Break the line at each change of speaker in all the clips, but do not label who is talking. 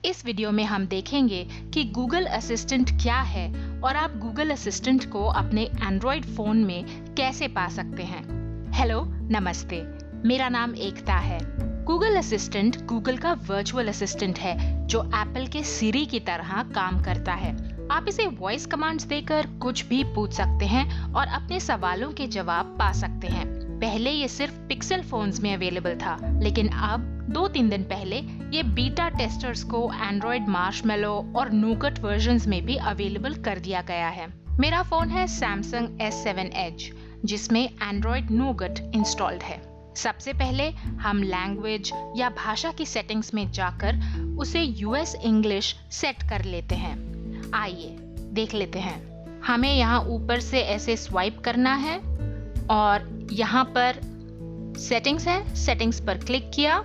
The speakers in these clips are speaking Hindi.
इस वीडियो में हम देखेंगे कि गूगल असिस्टेंट क्या है और आप गूगल असिस्टेंट को अपने एंड्रॉइड फोन में कैसे पा सकते हैं। हेलो, नमस्ते, मेरा नाम एकता है। गूगल असिस्टेंट गूगल का वर्चुअल असिस्टेंट है जो एप्पल के सिरी की तरह काम करता है। आप इसे वॉइस कमांड्स देकर कुछ भी पूछ सकते हैं और अपने सवालों के जवाब पा सकते हैं। पहले ये सिर्फ पिक्सेल फोन्स में अवेलेबल था, लेकिन अब 2-3 दिन पहले ये बीटा टेस्टर्स को एंड्रॉइड मार्शमैलो और नूगट वर्जन्स में भी अवेलेबल कर दिया गया है। मेरा फोन है सैमसंग S7 Edge जिसमें एंड्रॉइड नूगट इंस्टॉल्ड है। सबसे पहले हम लैंग्वेज या भाषा की सेटिंग्स में जाकर उसे US इंग्लिश सेट कर लेते हैं। आइए देख लेते हैं। हमें यहाँ ऊपर से ऐसे स्वाइप करना है और यहाँ पर सेटिंग्स है, सेटिंग्स पर क्लिक किया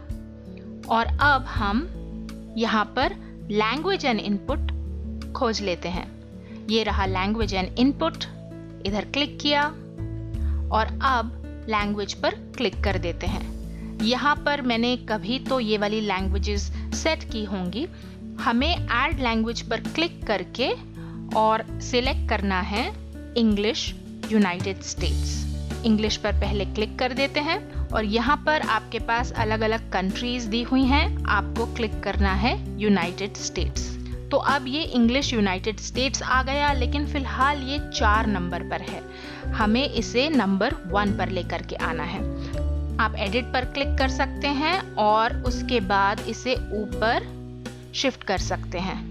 और अब हम यहाँ पर लैंग्वेज एंड इनपुट खोज लेते हैं। ये रहा लैंग्वेज एंड इनपुट, इधर क्लिक किया और अब लैंग्वेज पर क्लिक कर देते हैं। यहाँ पर मैंने कभी तो ये वाली लैंग्वेजेस सेट की होंगी। हमें ऐड लैंग्वेज पर क्लिक करके और सिलेक्ट करना है इंग्लिश यूनाइटेड स्टेट्स। इंग्लिश पर पहले क्लिक कर देते हैं और यहाँ पर आपके पास अलग अलग कंट्रीज दी हुई हैं। आपको क्लिक करना है यूनाइटेड स्टेट्स। तो अब ये इंग्लिश यूनाइटेड स्टेट्स आ गया, लेकिन फिलहाल ये 4 नंबर पर है। हमें इसे नंबर 1 पर लेकर के आना है। आप एडिट पर क्लिक कर सकते हैं और उसके बाद इसे ऊपर शिफ्ट कर सकते हैं।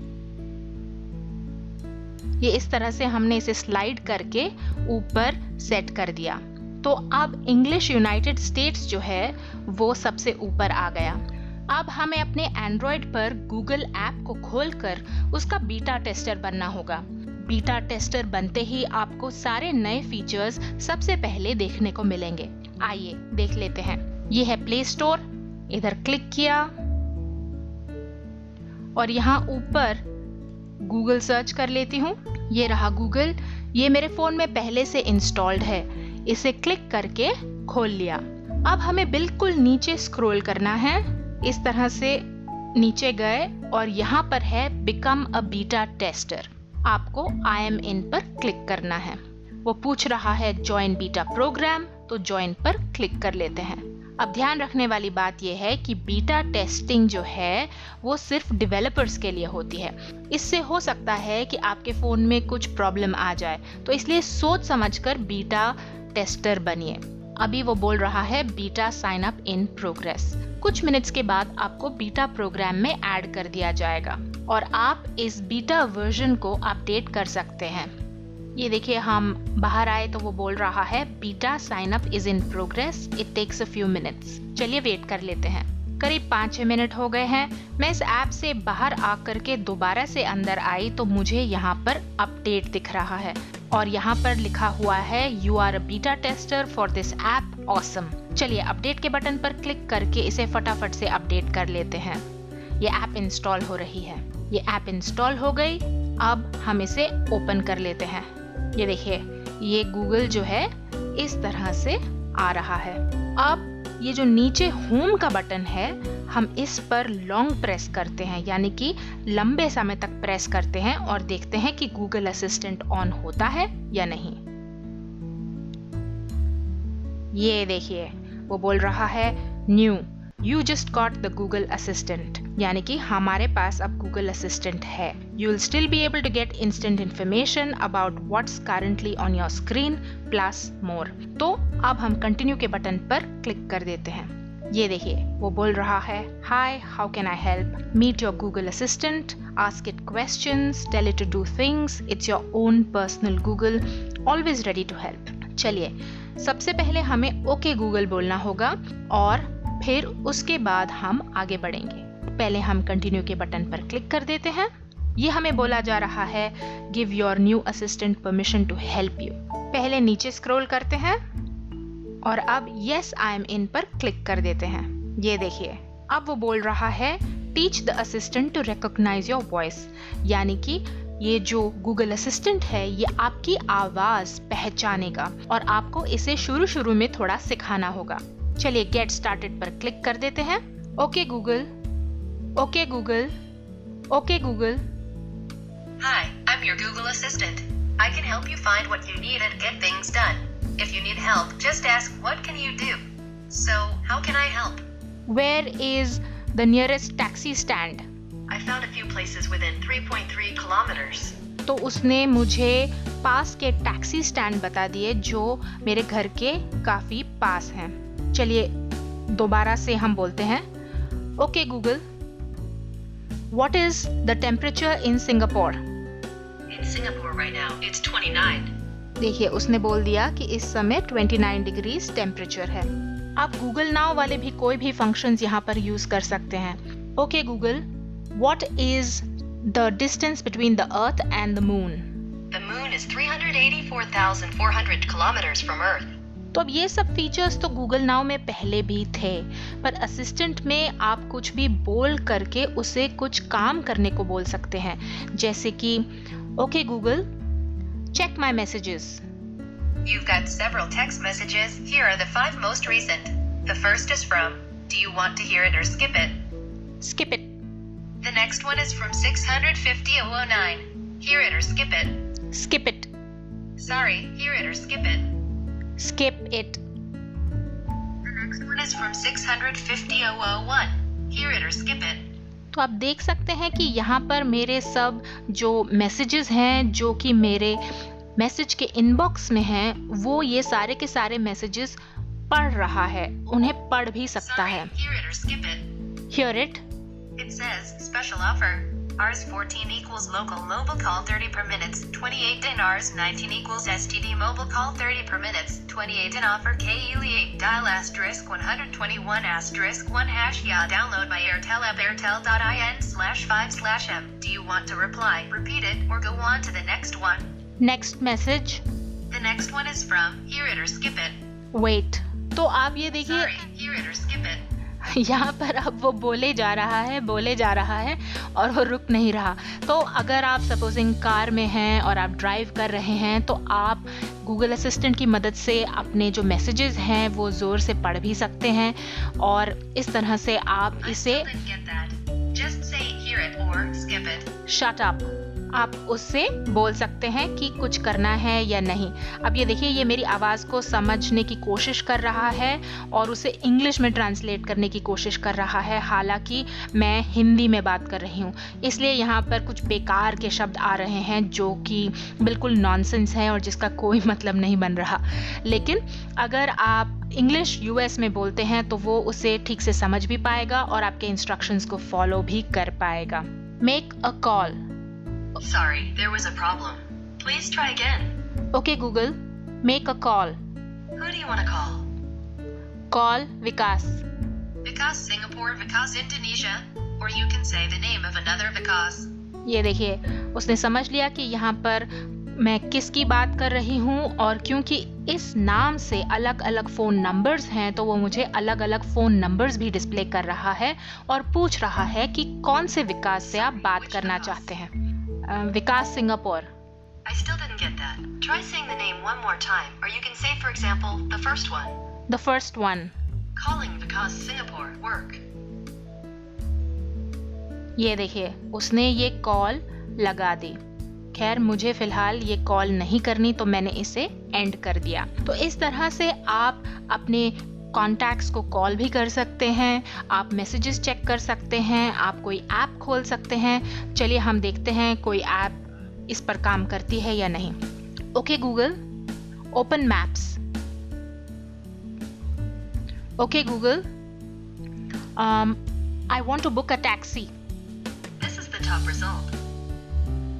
ये इस तरह से हमने इसे स्लाइड करके ऊपर सेट कर दिया। तो अब इंग्लिश यूनाइटेड स्टेट्स जो है वो सबसे ऊपर आ गया। अब हमें अपने एंड्रॉइड पर गूगल ऐप को खोलकर उसका बीटा टेस्टर बनना होगा। बीटा टेस्टर बनते ही आपको सारे नए फीचर्स सबसे पहले देखने को मिलेंगे। आइए देख लेते हैं। ये है प्ले स्टोर, इधर क्लिक किया और यहाँ ऊपर गूगल सर्च कर लेती हूँ। ये रहा गूगल, ये मेरे फोन में पहले से इंस्टॉल्ड है। इसे क्लिक करके खोल लिया। अब हमें बिल्कुल नीचे स्क्रॉल करना है। इस तरह से नीचे गए और यहाँ पर है बिकम अ बीटा टेस्टर। आपको I am in पर क्लिक करना है। वो पूछ रहा है ज्वाइन बीटा प्रोग्राम, तो ज्वाइन पर क्लिक कर लेते हैं। अब ध्यान रखने वाली बात यह है कि बीटा टेस्टिंग जो है वो सिर्फ डेवलपर्स के लिए होती है। इससे हो सकता है कि आपके फोन में कुछ प्रॉब्लम आ जाए, तो इसलिए सोच समझकर बीटा टेस्टर बनिए। अभी वो बोल रहा है beta sign up in progress. कुछ मिनट्स के बाद आपको बीटा प्रोग्राम में ऐड कर दिया जाएगा और आप इस बीटा वर्जन को अपडेट कर सकते हैं। ये देखिए, हम बाहर आए तो वो बोल रहा है beta sign up is in progress, it takes a few minutes. चलिए वेट कर लेते हैं। करीब 5-6 मिनट हो गए हैं। मैं इस ऐप से बाहर आकर के दोबारा से अंदर आई तो मुझे यहाँ पर अपडेट दिख रहा है और यहाँ पर लिखा हुआ है you are a beta tester for this app, awesome. चलिए अपडेट के बटन पर क्लिक करके इसे फटाफट से अपडेट कर लेते हैं। ये ऐप इंस्टॉल हो रही है। ये ऐप इंस्टॉल हो गई। अब हम इसे ओपन कर लेते हैं। ये देखिए, ये गूगल जो है इस तरह से आ रहा है। अब ये जो नीचे होम का बटन है, हम इस पर लॉन्ग प्रेस करते हैं, यानी कि लंबे समय तक प्रेस करते हैं और देखते हैं कि गूगल असिस्टेंट ऑन होता है या नहीं। ये देखिए, वो बोल रहा है new, you just got the Google assistant, यानी कि हमारे पास अब गूगल असिस्टेंट है। You will still be able to get instant information about what's currently on your screen plus more. तो अब हम कंटिन्यू के बटन पर क्लिक कर देते हैं। ये देखिए, वो बोल रहा है hi, how can I help, meet your Google assistant, ask it questions, tell it to do things, it's your own personal Google, always ready to help. चलिए, सबसे पहले हमें ओके गूगल बोलना होगा और फिर उसके बाद हम आगे बढ़ेंगे। पहले हम कंटिन्यू के बटन पर क्लिक कर देते हैं। ये हमें बोला जा रहा है give your new assistant permission to help you. पहले नीचे स्क्रॉल करते हैं और अब यस आई एम इन पर क्लिक कर देते हैं। ये देखिए, अब वो बोल रहा है teach the assistant to recognise your voice, यानी कि ये जो गूगल असिस्टेंट है ये आपकी आवाज पहचानेगा और आपको इसे शुरू में थोड़ा सिखाना होगा। चलिए गेट स्टार्टेड पर क्लिक कर देते हैं। Okay Google, okay Google, okay Google.
Hi, I'm your Google Assistant. I can help you find what you need and get things done. If you need help, just ask what can you do. So, how can I help?
Where is the nearest taxi stand?
I found a few places within 3.3 kilometers.
तो उसने मुझे पास के टैक्सी स्टैंड बता दिए जो मेरे घर के काफी पास हैं। चलिए दोबारा से हम बोलते हैं। Okay Google, what is the temperature in Singapore?
In Singapore right now, it's 29.
देखिए उसने बोल दिया कि इस समय 29 डिग्रीज टेम्परेचर है। आप गूगल नाउ वाले भी कोई भी फंक्शंस यहाँ पर यूज कर सकते हैं। Okay Google, what is the distance between the earth and the moon?
The moon is 384,400 kilometers from Earth.
तो अब ये सब फीचर्स तो गूगल नाउ में पहले भी थे, पर असिस्टेंट में आप कुछ भी बोल करके उसे कुछ काम करने को बोल सकते हैं, जैसे कि okay Google, check my messages.
You've got several text messages. Here are the 5 most recent. The first is from, do you want to hear it or skip it?
Skip it.
The next one is from 650,009. Hear it or skip it.
Skip it.
Sorry, hear it or skip it.
Skip it.
The next one is from 650,001. Hear it or skip it.
तो आप देख सकते हैं कि यहाँ पर मेरे सब जो मैसेजेस हैं जो कि मेरे मैसेज के इनबॉक्स में हैं, वो ये सारे के सारे मैसेजेस पढ़ रहा है, उन्हें पढ़ भी सकता है।
Sorry, hear it or skip it.
Hear it.
It says, special offer. Rs 14 equals local mobile call 30 per minute. 28 in Rs 19 equals STD mobile call 30 per minute. 28 in offer KE8 dial asterisk 121 asterisk 1 hash. Yeah, download my Airtel app airtel.in/5/m. Do you want to reply, repeat it, or go on to the next one?
Next message.
The next one is from, hear it or skip it.
Wait. तो आप ये देखिए
Sorry, hear it or skip it.
यहाँ पर अब वो बोले जा रहा है और वो रुक नहीं रहा। तो अगर आप सपोजिंग कार में हैं और आप ड्राइव कर रहे हैं तो आप गूगल असिस्टेंट की मदद से अपने जो मैसेजेस हैं वो ज़ोर से पढ़ भी सकते हैं और इस तरह से आप इसे
I still didn't get that. Just say hear it or skip it.
Shut up, आप उससे बोल सकते हैं कि कुछ करना है या नहीं। अब ये देखिए ये मेरी आवाज़ को समझने की कोशिश कर रहा है और उसे इंग्लिश में ट्रांसलेट करने की कोशिश कर रहा है, हालांकि मैं हिंदी में बात कर रही हूँ, इसलिए यहाँ पर कुछ बेकार के शब्द आ रहे हैं जो कि बिल्कुल नॉनसेंस है और जिसका कोई मतलब नहीं बन रहा। लेकिन अगर आप इंग्लिश यूएस में बोलते हैं तो वो उसे ठीक से समझ भी पाएगा और आपके इंस्ट्रक्शंस को फॉलो भी कर पाएगा। Make a call.
Sorry, there was a problem. Please try again.
Okay Google, make a call.
Who do you want to call?
Call Vikas.
Vikas Singapore, Vikas Indonesia, or you can say the name of another Vikas.
ये देखिए उसने समझ लिया कि यहाँ पर मैं किसकी बात कर रही हूँ और क्योंकि इस नाम से अलग अलग फ़ोन नंबर्स हैं तो वो मुझे अलग अलग फ़ोन नंबर्स भी डिस्प्ले कर रहा है और पूछ रहा है कि कौन से विकास से आप बात करना चाहते हैं। विकास Singapore.
I still didn't get that. Try saying the name one more time, or you can say, for example, the first one.
The first one.
Calling Vikas Singapore, work.
ये देखिए उसने ये कॉल लगा दी। खैर मुझे फिलहाल ये कॉल नहीं करनी तो मैंने इसे एंड कर दिया। तो इस तरह से आप अपने कॉन्टैक्ट्स को कॉल भी कर सकते हैं, आप मैसेजेस चेक कर सकते हैं, आप कोई ऐप खोल सकते हैं। चलिए हम देखते हैं कोई ऐप इस पर काम करती है या नहीं। Okay Google, open maps. Okay Google, I want to book a taxi.
This is the top result.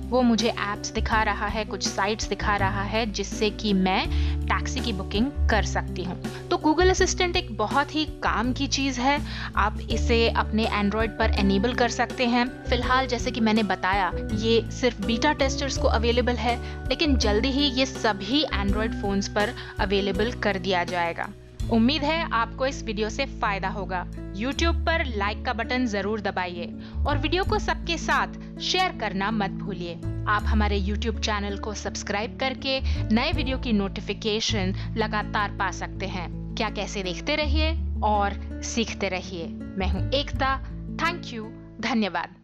वो मुझे ऐप्स दिखा रहा है, कुछ साइट्स दिखा रहा है जिससे कि मैं टैक्सी की बुकिंग कर सकती हूँ। तो गूगल असिस्टेंट एक बहुत ही काम की चीज़ है, आप इसे अपने एंड्रॉयड पर एनेबल कर सकते हैं। फिलहाल जैसे कि मैंने बताया ये सिर्फ बीटा टेस्टर्स को अवेलेबल है, लेकिन जल्दी ही ये सभी एंड्रॉयड फ़ोन्स पर अवेलेबल कर दिया जाएगा। उम्मीद है आपको इस वीडियो से फायदा होगा। YouTube पर लाइक का बटन जरूर दबाइए और वीडियो को सबके साथ शेयर करना मत भूलिए। आप हमारे YouTube चैनल को सब्सक्राइब करके नए वीडियो की नोटिफिकेशन लगातार पा सकते हैं। क्या कैसे देखते रहिए और सीखते रहिए। मैं हूँ एकता। थैंक यू, धन्यवाद।